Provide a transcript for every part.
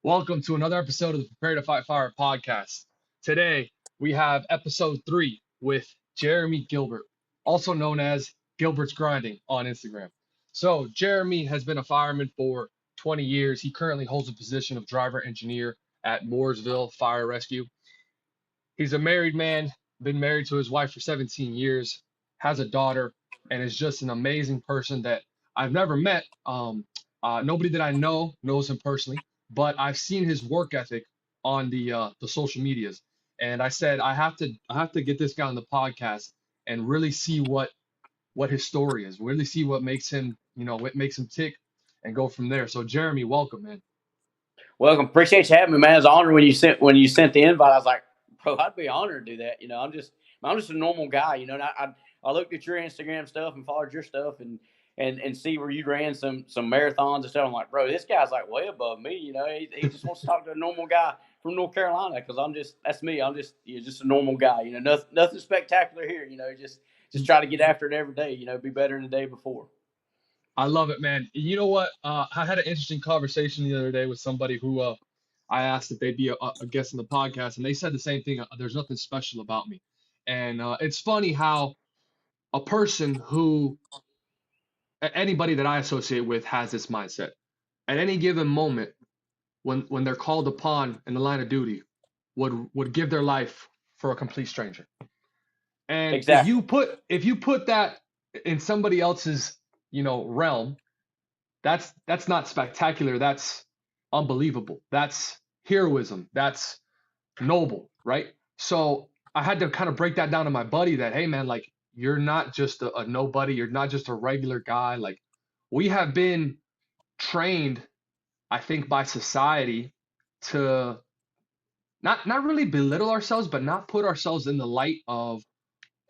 Welcome to another episode of the Ptff Fire Podcast. Today, we have episode 3 with Jeremy Gilbert, also known as Gilbert's Grinding on Instagram. So, Jeremy has been a fireman for 20 years. He currently holds a position of driver engineer at Mooresville Fire Rescue. He's a married man, been married to his wife for 17 years, has a daughter, and is just an amazing person that I've never met. Nobody that I know knows him personally, but I've seen his work ethic on the social medias, and I said I have to get this guy on the podcast and really see what his story is, really see what makes him what makes him tick, and go from there. So Jeremy, welcome, man. Welcome. Appreciate you having me, man. It's an honor when you sent the invite. I was like, bro, I'd be honored to do that. I'm just a normal guy. And I looked at your Instagram stuff and followed your stuff and see where you ran some marathons and stuff. I'm like, bro, this guy's like way above me. He just wants to talk to a normal guy from North Carolina because that's me. I'm just a normal guy. Nothing spectacular here. Just try to get after it every day. Be better than the day before. I love it, man. You know what? I had an interesting conversation the other day with somebody who I asked if they'd be a guest on the podcast, and they said the same thing. There's nothing special about me, and it's funny how a person who anybody that I associate with has this mindset. At any given moment, when they're called upon in the line of duty, would give their life for a complete stranger. And if Exactly. you put that in somebody else's realm, that's not spectacular. That's unbelievable. That's heroism. That's noble, right? So I had to kind of break that down to my buddy that, hey man, like you're not just a nobody. You're not just a regular guy. Like we have been trained, I think, by society to not really belittle ourselves, but not put ourselves in the light of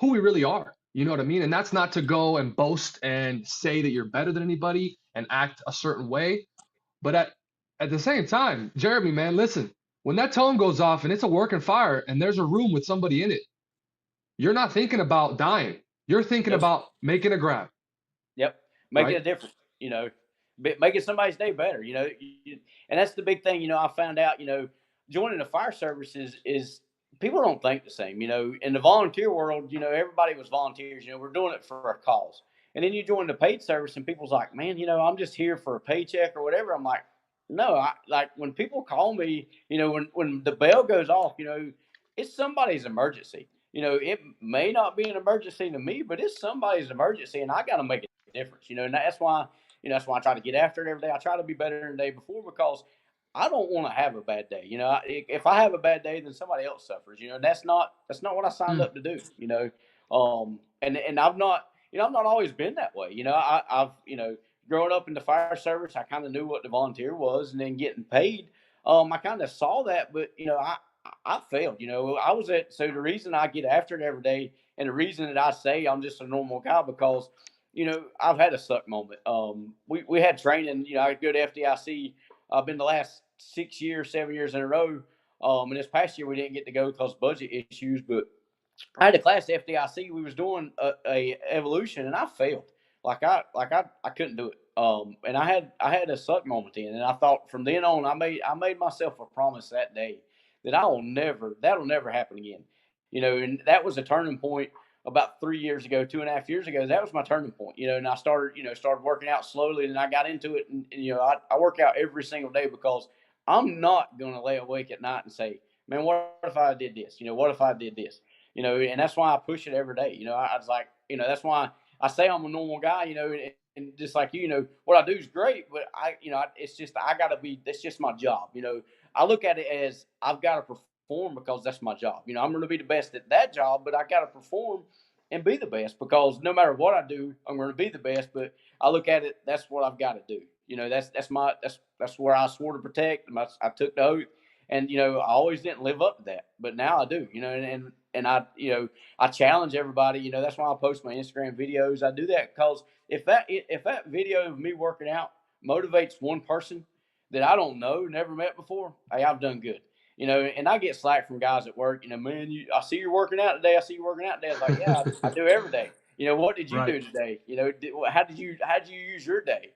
who we really are. You know what I mean? And that's not to go and boast and say that you're better than anybody and act a certain way. But at the same time, Jeremy, man, listen, when that tone goes off and it's a working fire and there's a room with somebody in it, you're not thinking about dying. You're thinking Nope. about making a grab, Yep. Making right? a difference, making somebody's day better, and that's the big thing, I found out, joining the fire service is people don't think the same, in the volunteer world, everybody was volunteers, we're doing it for a cause. And then you join the paid service and people's like, man, I'm just here for a paycheck or whatever. I'm like, no, I like when people call me, when the bell goes off, it's somebody's emergency. It may not be an emergency to me, but it's somebody's emergency, and I got to make a difference. And that's why I try to get after it every day. I try to be better than the day before because I don't want to have a bad day. If I have a bad day, then somebody else suffers. That's not what I signed Mm, up to do. And I've not always been that way. I've growing up in the fire service, I kind of knew what the volunteer was, and then getting paid, I kind of saw that, but I failed. I was at so the reason I get after it every day, and the reason that I say I'm just a normal guy because I've had a suck moment. We had training. I go to FDIC. I've been the last 6 years, 7 years in a row. And this past year we didn't get to go because budget issues, but I had a class at FDIC. We was doing a evolution, and I failed. I couldn't do it. And I had a suck moment then, and I thought from then on I made myself a promise that day that that'll never happen again. And that was a turning point about 3 years ago, 2.5 years ago. That was my turning point. And I started working out slowly, and I got into it, and I work out every single day because I'm not gonna lay awake at night and say, man, what if I did this? What if I did this? And that's why I push it every day. I was like, that's why I say I'm a normal guy, and just like what I do is great, but it's just I gotta be. That's just my job. I look at it as I've got to perform because that's my job. I'm going to be the best at that job, but I got to perform and be the best because no matter what I do, I'm going to be the best. But I look at it, that's what I've got to do. That's where I swore to protect. I took the oath, and I always didn't live up to that, but now I do. And I challenge everybody. That's why I post my Instagram videos. I do that because if that video of me working out motivates one person that I don't know, never met before, hey, I've done good. And I get slack from guys at work. Man, I see you're working out today. I see you working out today. I was like, yeah, I do every day. What did you right, do today? How did you use your day?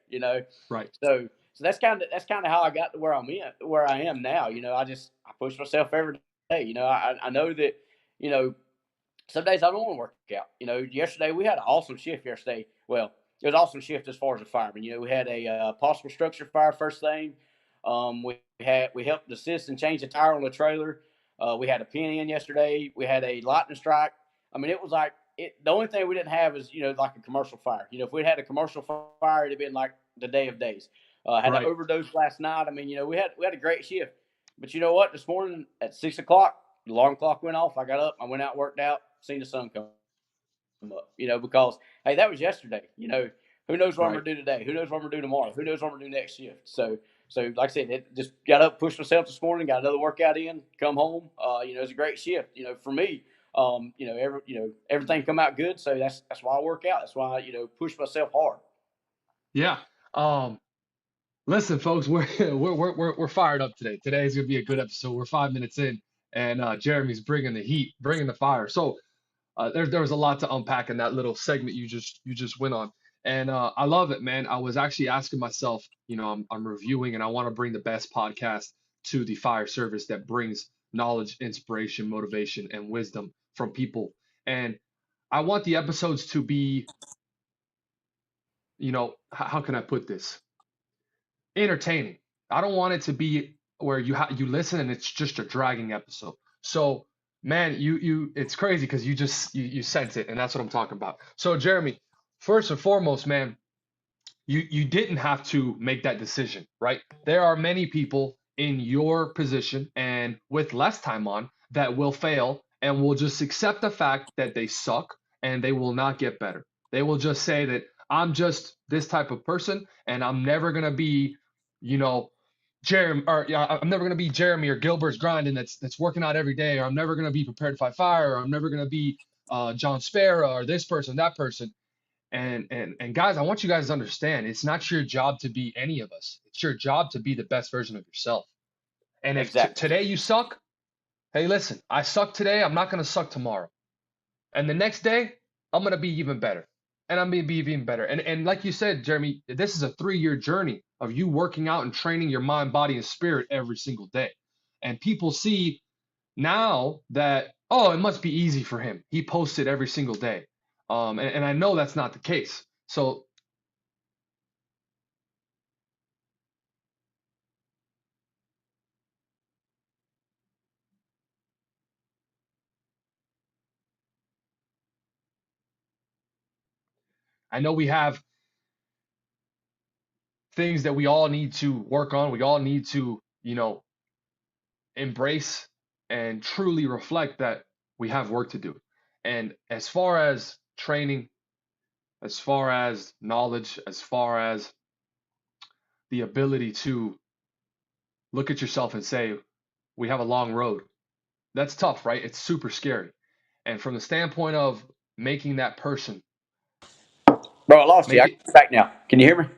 right. So So that's kind of how I got to where I am now. I push myself every day. I know that, you know, some days I don't want to work out. Yesterday we had an awesome shift yesterday. Well, it was an awesome shift as far as a fireman. We had a possible structure fire first thing. We helped assist and change the tire on the trailer. We had a pin in yesterday. We had a lightning strike. I mean, it was like the only thing we didn't have is like a commercial fire. If we'd had a commercial fire, it'd have been like the day of days. Had an overdose last night. I mean, we had a great shift. But you know what? This morning at 6 o'clock, the alarm clock went off. I got up. I went out, worked out, seen the sun come up. Because hey, that was yesterday. Who knows what I'm gonna do today? Who knows what I'm gonna do tomorrow? Who knows what I'm gonna do next shift? So like I said, it just got up, pushed myself this morning, got another workout in, come home. It was a great shift. For me, everything come out good. So that's why I work out. That's why I push myself hard. Yeah. Listen, folks, we're fired up today. Today's gonna be a good episode. We're 5 minutes in, and Jeremy's bringing the heat, bringing the fire. So there was a lot to unpack in that little segment you just went on, and I love it, man. I was actually asking myself, I'm reviewing, and I want to bring the best podcast to the fire service that brings knowledge, inspiration, motivation, and wisdom from people, and I want the episodes to be, how can I put this? Entertaining. I don't want it to be where you listen and it's just a dragging episode. So, man, it's crazy because you sense it, and that's what I'm talking about. So, Jeremy, first and foremost, man, you didn't have to make that decision, right? There are many people in your position and with less time on that will fail and will just accept the fact that they suck and they will not get better. They will just say that I'm just this type of person and I'm never gonna be, Jeremy, or I'm never gonna be Jeremy or Gilbert's grinding that's working out every day, or I'm never gonna be prepared to fight fire, or I'm never gonna be John Sparrow or this person, that person. And guys, I want you guys to understand, it's not your job to be any of us. It's your job to be the best version of yourself. And if Exactly. today you suck, hey, listen, I suck today. I'm not going to suck tomorrow. And the next day, I'm going to be even better. And I'm going to be even better. And like you said, Jeremy, this is a 3-year journey of you working out and training your mind, body, and spirit every single day. And people see now that, oh, it must be easy for him. He posts it every single day. And I know that's not the case. So I know we have things that we all need to work on. We all need to, embrace and truly reflect that we have work to do. And as far as training, as far as knowledge, as far as the ability to look at yourself and say, we have a long road, that's tough, right? It's super scary. And from the standpoint of making that person, Bro, I lost you. make I it, got back now. Can you hear me?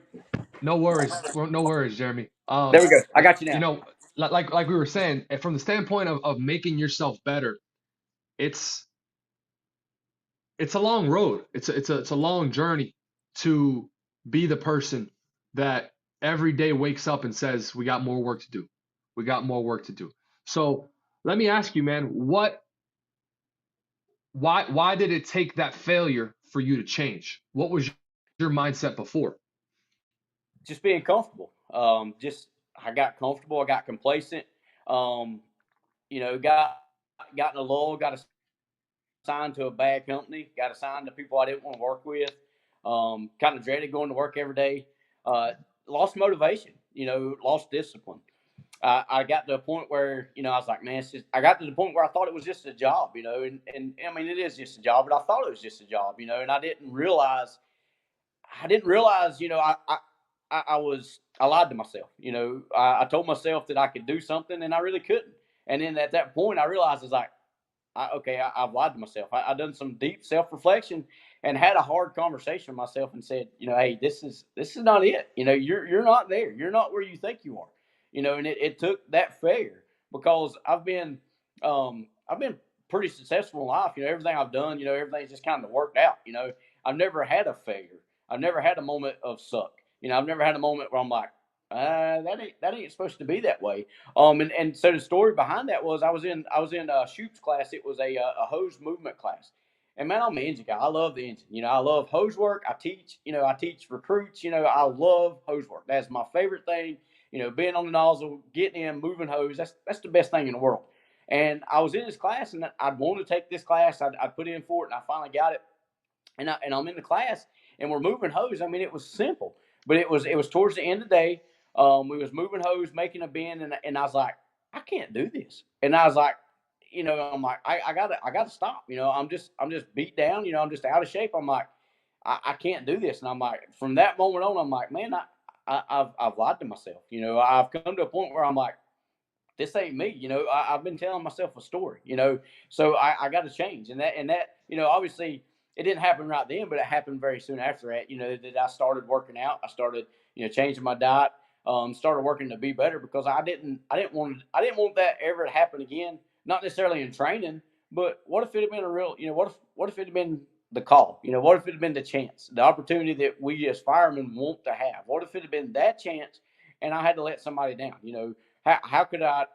no worries, no worries, Jeremy. There we go. I got you now. Like we were saying, from the standpoint of making yourself better, it's a long road. It's a long journey to be the person that every day wakes up and says, we got more work to do. We got more work to do. So let me ask you, man, why did it take that failure for you to change? What was your mindset before? Just being comfortable. I got comfortable. I got complacent. Um, got in a lull. Got assigned to a bad company. Got assigned to people I didn't want to work with. Kind of dreaded going to work every day. Lost motivation. Lost discipline. I got to a point where I was like, man, I got to the point where I thought it was just a job. And I mean, it is just a job, but I thought it was just a job. And I didn't realize. I lied to myself. I told myself that I could do something, and I really couldn't. And then at that point, I realized it's like, I've lied to myself. I done some deep self reflection and had a hard conversation with myself and said, hey, this is not it. You're not there. You're not where you think you are. And it took that failure because I've been pretty successful in life. Everything I've done, everything's just kind of worked out. I've never had a failure. I've never had a moment of suck. I've never had a moment where I'm like, that ain't supposed to be that way. And so the story behind that was I was in Shoop's class. It was a hose movement class. And man, I'm an engine guy. I love the engine. I love hose work. I teach recruits. I love hose work. That's my favorite thing. Being on the nozzle, getting in, moving hose. That's the best thing in the world. And I was in this class, and I'd want to take this class. I'd put in for it, and I finally got it. And I'm in the class, and we're moving hose. I mean, it was simple, but it was towards the end of the day. We was moving hose, making a bend, and I was like, I can't do this. And I was like, I'm like, I gotta stop. I'm just beat down. I'm just out of shape. I'm like, I can't do this. And I'm like, from that moment on, I'm like, man, I've lied to myself. I've come to a point where I'm like, this ain't me. I've been telling myself a story. So I got to change. And that, obviously it didn't happen right then, but it happened very soon after that. That I started working out. I started, changing my diet. Started working to be better because I didn't want that ever to happen again. Not necessarily in training, but what if it had been a real, what if it had been the call? What if it had been the chance, the opportunity that we as firemen want to have? What if it had been that chance, and I had to let somebody down? How could I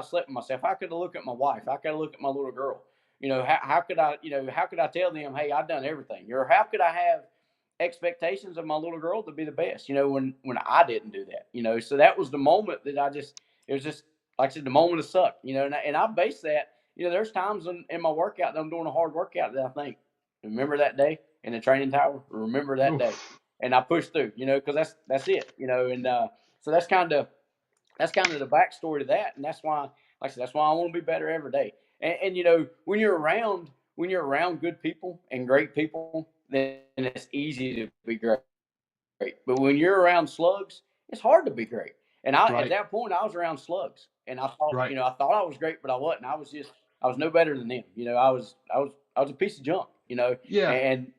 sleep with myself? How could I look at my wife? How could I look at my little girl? How could I tell them, hey, I've done everything? Or how could I have expectations of my little girl to be the best? When I didn't do that. So that was the moment that it was just like I said, the moment of suck. And I base that. There's times in my workout that I'm doing a hard workout that I think, remember that day in the training tower? Remember that day, Oof. and I push through. Because that's it. And so that's kind of the backstory to that, and that's why, like I said, that's why I want to be better every day. And when you're around good people and great people, then it's easy to be great. But when you're around slugs, it's hard to be great. And at Right. that point, I was around slugs, and I thought, Right. I thought I was great, but I wasn't. I was no better than them. I was a piece of junk. Yeah. And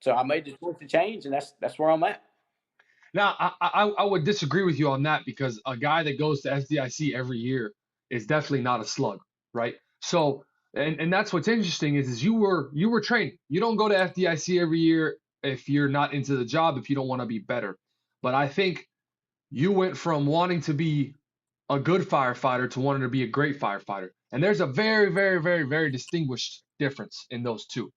so I made the choice to change, and that's where I'm at. Now, I would disagree with you on that because a guy that goes to FDIC every year is definitely not a slug, right? So, and that's what's interesting is you were trained. You don't go to FDIC every year if you're not into the job, if you don't want to be better. But I think you went from wanting to be a good firefighter to wanting to be a great firefighter. And there's a very, very, very, very distinguished difference in those two.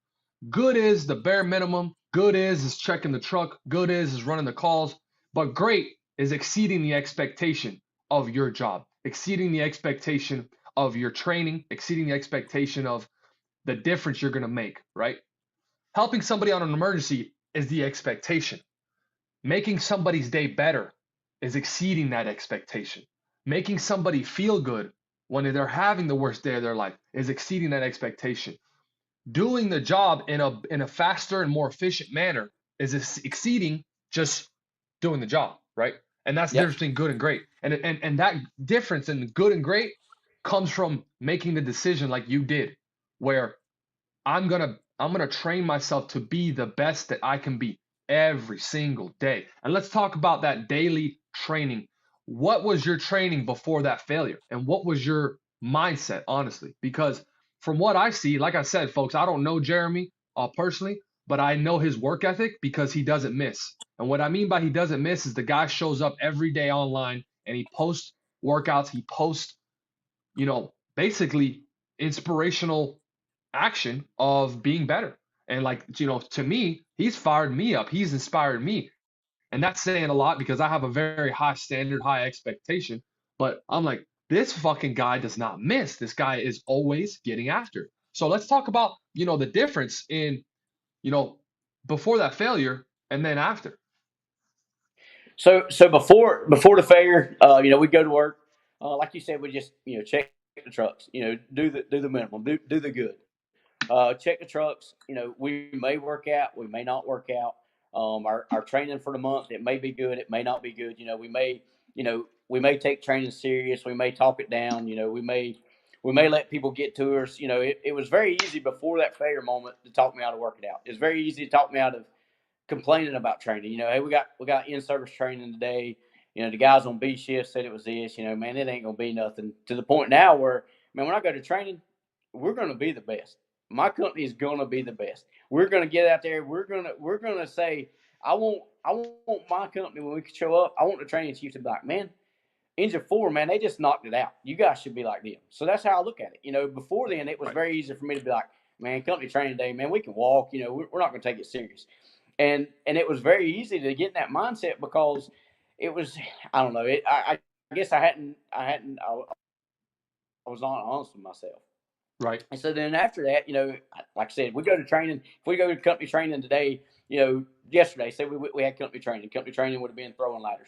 Good is the bare minimum. Good is checking the truck. Good is running the calls. But great is exceeding the expectation of your job, exceeding the expectation of your training, exceeding the expectation of the difference you're going to make, right? Helping somebody on an emergency is the expectation. Making somebody's day better is exceeding that expectation. Making somebody feel good when they're having the worst day of their life is exceeding that expectation. Doing the job in a faster and more efficient manner is exceeding just doing the job, right? And that's the Yep. difference between good and great. And that difference in good and great comes from making the decision like you did, where I'm gonna train myself to be the best that I can be every single day. And let's talk about that daily training. What was your training before that failure? And what was your mindset, honestly? Because from what I see, like I said, folks, I don't know Jeremy personally, but I know his work ethic because he doesn't miss. And what I mean by he doesn't miss is the guy shows up every day online and he posts workouts, he posts, basically inspirational action of being better. And like, to me, he's fired me up. He's inspired me. And that's saying a lot because I have a very high standard, high expectation. But I'm like, this fucking guy does not miss. This guy is always getting after. So let's talk about, the difference in, you know, before that failure and then after. So before the fair, we go to work. Like you said, we just check the trucks. Do the minimum, do the good. Check the trucks. We may work out, we may not work out. Our training for the month, it may be good, it may not be good. We may take training serious, we may talk it down. We may let people get to us. It was very easy before that failure moment to talk me out of working out. It's very easy to talk me out of complaining about training. Hey, we got in service training today. The guys on B shift said it was this. Man, it ain't gonna be nothing. To the point now where, man, when I go to training, we're gonna be the best. My company is gonna be the best. We're gonna get out there. We're gonna say, I want my company when we show up. I want the training chief to be like, man, Engine 4, man, they just knocked it out. You guys should be like them. So that's how I look at it. You know, before then, it was very easy for me to be like, man, company training day, man, we can walk. You know, we're not going to take it serious. And it was very easy to get in that mindset because it was, I don't know, I guess I was not honest with myself. Right. And so then after that, you know, like I said, we go to training. If we go to company training today, you know, yesterday, say we had company training. Company training would have been throwing ladders.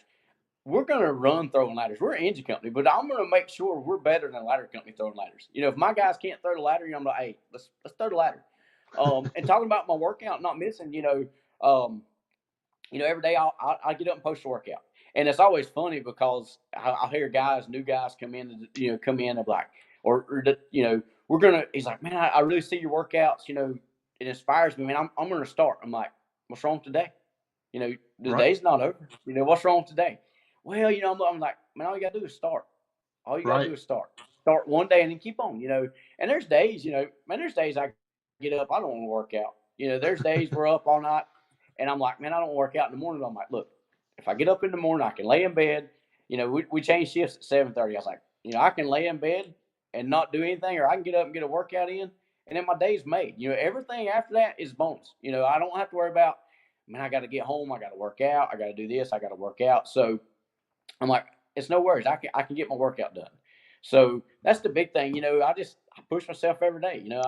We're going to run throwing ladders. We're an engine company, but I'm going to make sure we're better than a ladder company throwing ladders. You know, if my guys can't throw the ladder, you know, I'm like, hey, let's throw the ladder. And talking about my workout, not missing, you know, every day I get up and post a workout, and it's always funny because I'll hear new guys come in, and like, you know, we're gonna. He's like, man, I really see your workouts. You know, it inspires me. Man, I'm gonna start. I'm like, what's wrong today? You know, the day's not over. You know, what's wrong today? Well, you know, I'm like, man, all you gotta do is start. All you gotta do is start. Start one day and then keep on. You know, and there's days, you know, man, there's days I get up, I don't want to work out. You know, there's days we're up all night. And I'm like, man, I don't work out in the morning. I'm like, look, if I get up in the morning, I can lay in bed. You know, we changed shifts at 7:30. I was like, you know, I can lay in bed and not do anything, or I can get up and get a workout in, and then my day's made. You know, everything after that is bonus. You know, I don't have to worry about, man, I got to get home, I got to work out, I got to do this, I got to work out. So I'm like, it's no worries. I can get my workout done. So that's the big thing. You know, I push myself every day. You know,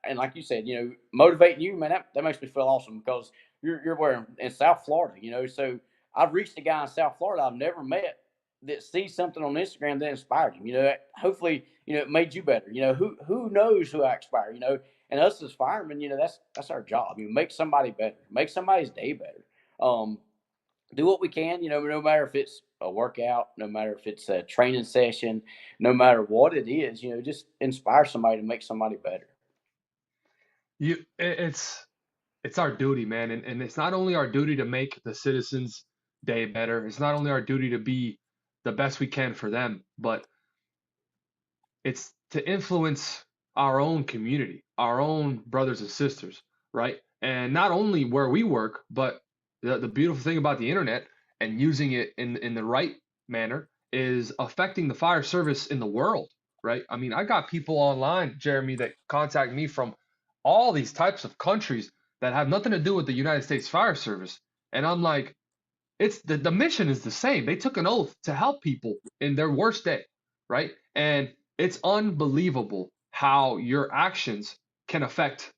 and like you said, you know, motivating you, man, that makes me feel awesome because you're wearing in South Florida. You know, so I've reached a guy in South Florida I've never met that sees something on Instagram that inspired him. You know, hopefully, you know, it made you better. You know, who knows who I inspire. You know, and us as firemen, you know, that's our job. You make somebody better, make somebody's day better. Do what we can, you know, no matter if it's a workout, no matter if it's a training session, no matter what it is, you know, just inspire somebody to make somebody better. It's our duty, man, and it's not only our duty to make the citizens' day better. It's not only our duty to be the best we can for them, but it's to influence our own community, our own brothers and sisters, right? And not only where we work, but the beautiful thing about the internet and using it in the right manner is affecting the fire service in the world, right? I mean, I got people online, Jeremy, that contact me from all these types of countries that have nothing to do with the United States Fire Service. And I'm like, it's the mission is the same. They took an oath to help people in their worst day, right? And it's unbelievable how your actions can affect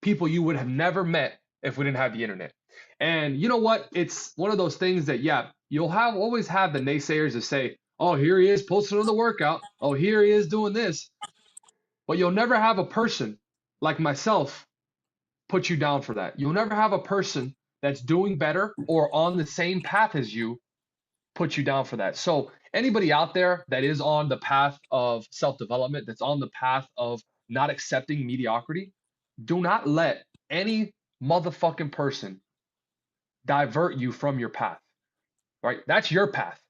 people you would have never met if we didn't have the internet. And you know what? It's one of those things that, yeah, you'll always have the naysayers that say, oh, here he is posting on the workout. Oh, here he is doing this. But you'll never have a person like myself put you down for that. You'll never have a person that's doing better or on the same path as you put you down for that. So anybody out there that is on the path of self-development, that's on the path of not accepting mediocrity, do not let any motherfucking person divert you from your path, right? That's your path.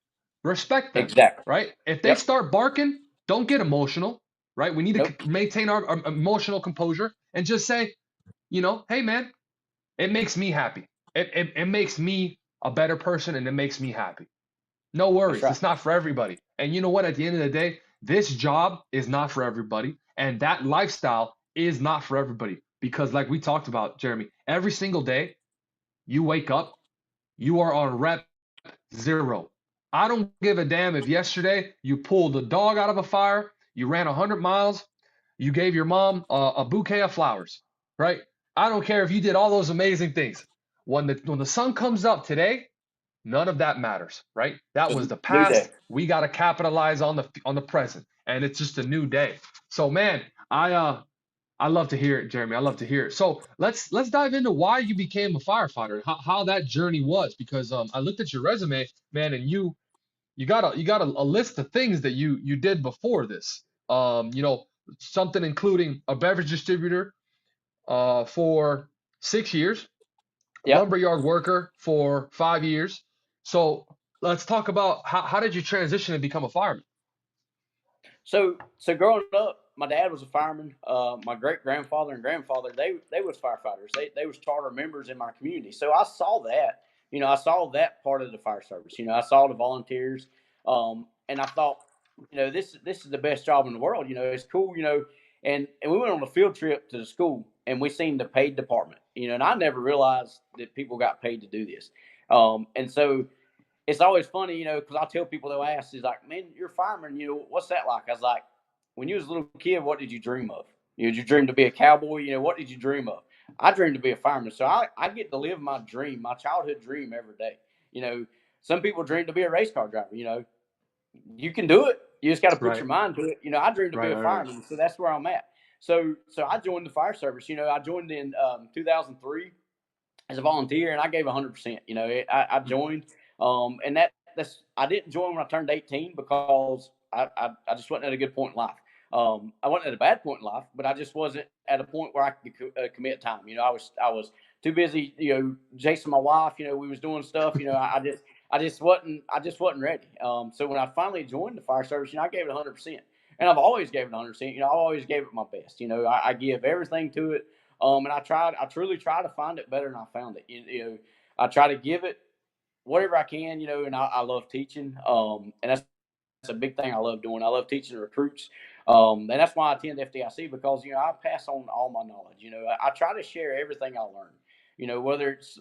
Respect them, Exactly. right? If they start barking, don't get emotional, right? We need to maintain our emotional composure and just say, you know, hey, man, it makes me happy. It makes me a better person and it makes me happy. No worries. It's not for everybody. And you know what? At the end of the day, this job is not for everybody. And that lifestyle is not for everybody. Because like we talked about, Jeremy, every single day you wake up, you are on rep 0. I don't give a damn if yesterday you pulled a dog out of a fire, you ran 100 miles, you gave your mom a bouquet of flowers, right? I don't care if you did all those amazing things. When the sun comes up today, none of that matters, right? That was the past. We got to capitalize on the present, and it's just a new day. So, man, I love to hear it, Jeremy. I love to hear it. So let's dive into why you became a firefighter, how that journey was, because I looked at your resume, man, and you got a list of things that you did before this. You know, something including a beverage distributor for 6 years, lumberyard worker for 5 years. So let's talk about how did you transition and become a fireman? So growing up, my dad was a fireman. My great grandfather and grandfather, they was firefighters. They was charter members in my community. So I saw that. I saw that part of the fire service. I saw the volunteers, and I thought, this is the best job in the world. It's cool. And we went on a field trip to the school, and we seen the paid department. And I never realized that people got paid to do this. And so it's always funny, because I tell people, they'll ask, is like, man, you're a fireman, what's that like? I was like, when you was a little kid, what did you dream of? Did you dream to be a cowboy? What did you dream of? I dreamed to be a fireman. So I get to live my dream, my childhood dream every day. Some people dream to be a race car driver. You can do it. You just got to put your mind to it. I dreamed to be a fireman. So that's where I'm at. So I joined the fire service. I joined in 2003 as a volunteer, and I gave 100%. I joined, and that's I didn't join when I turned 18 because I just wasn't at a good point in life. I wasn't at a bad point in life, but I just wasn't at a point where I could commit time. I was too busy, chasing my wife. We was doing stuff. I just wasn't ready. So when I finally joined the fire service, I gave it 100%, and I've always gave it 100%. I always gave it my best. I give everything to it. And I truly try to find it better than I found it. I try to give it whatever I can, and I love teaching. And that's a big thing I love doing. I love teaching recruits. And that's why I attend FDIC, because, I pass on all my knowledge. I try to share everything I learn, whether it's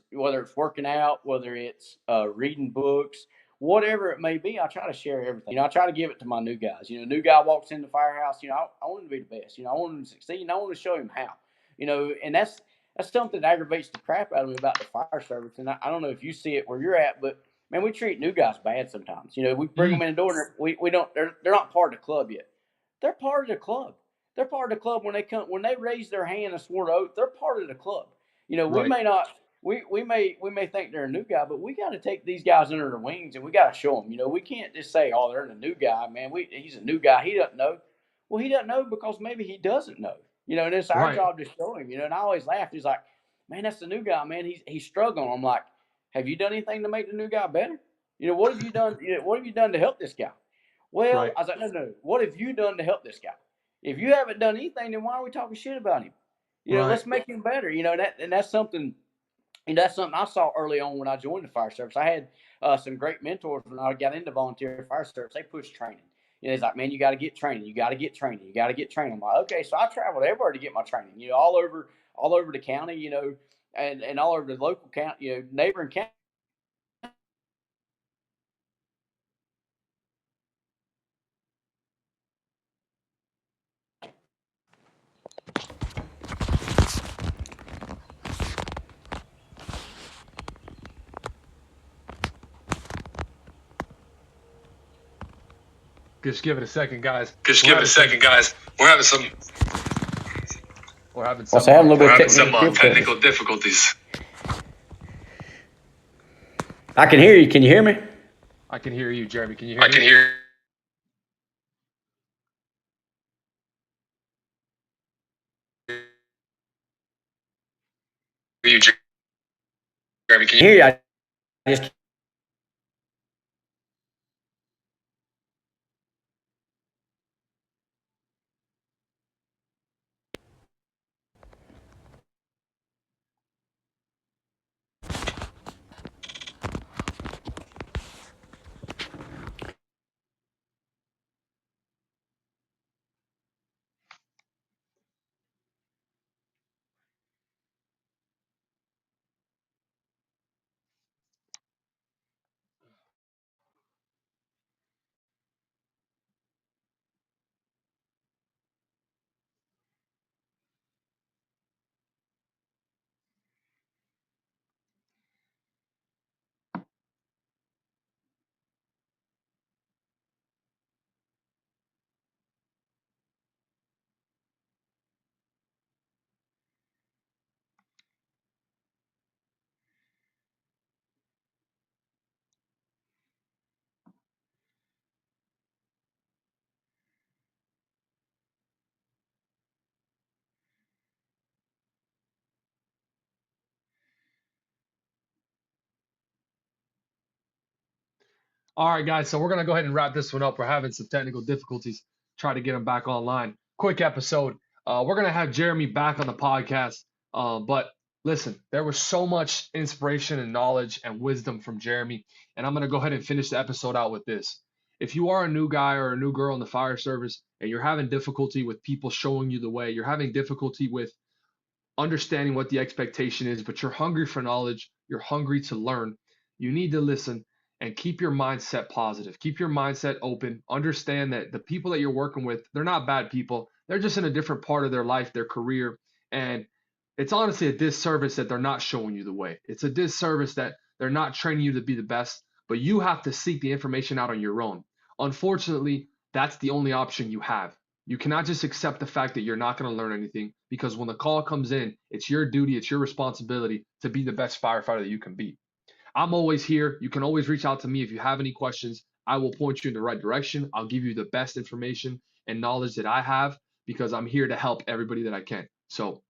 working out, whether it's reading books, whatever it may be. I try to share everything. I try to give it to my new guys. New guy walks in the firehouse, I want him to be the best. I want him to succeed, and I want to show him how. And that's something that aggravates the crap out of me about the fire service. And I don't know if you see it where you're at, but man, we treat new guys bad sometimes. We bring them in the door, and we don't. They're not part of the club yet. They're part of the club. They're part of the club when they raise their hand and swore to oath. They're part of the club. We may not. We may think they're a new guy, but we got to take these guys under their wings, and we got to show them. We can't just say, "Oh, they're a new guy, man. He's a new guy. He doesn't know." Well, he doesn't know because maybe he doesn't know. And it's our job to show him. And I always laugh. He's like, "Man, that's the new guy, man. He's struggling." I'm like, "Have you done anything to make the new guy better? What have you done? What have you done to help this guy?" Well, I was like, "No. What have you done to help this guy? If you haven't done anything, then why are we talking shit about him? Let's make him better." That's something. That's something I saw early on when I joined the fire service. I had some great mentors when I got into volunteer fire service. They pushed training. He's like, "Man, you got to get training. You got to get training. You got to get training." I'm like, "Okay." So I traveled everywhere to get my training. All over the county. And all over the local county. Neighboring county. Just give it a second, guys. We're having some technical difficulties. I can hear you. Can you hear me? I can hear you, Jeremy. Can you hear me? I can hear you, Jeremy. Can you hear you? I just All right, guys. So we're gonna go ahead and wrap this one up. We're having some technical difficulties. Try to get them back online. quick episode. We're going to have Jeremy back on the podcast. But listen, there was so much inspiration and knowledge and wisdom from Jeremy. And I'm going to go ahead and finish the episode out with this. If you are a new guy or a new girl in the fire service and you're having difficulty with people showing you the way, you're having difficulty with understanding what the expectation is, but you're hungry for knowledge, you're hungry to learn, you need to listen and keep your mindset positive. Keep your mindset open. Understand that the people that you're working with, they're not bad people. They're just in a different part of their life, their career. And it's honestly a disservice that they're not showing you the way. It's a disservice that they're not training you to be the best, but you have to seek the information out on your own. Unfortunately, that's the only option you have. You cannot just accept the fact that you're not going to learn anything, because when the call comes in, it's your duty, it's your responsibility to be the best firefighter that you can be. I'm always here. You can always reach out to me if you have any questions. I will point you in the right direction. I'll give you the best information and knowledge that I have, because I'm here to help everybody that I can. So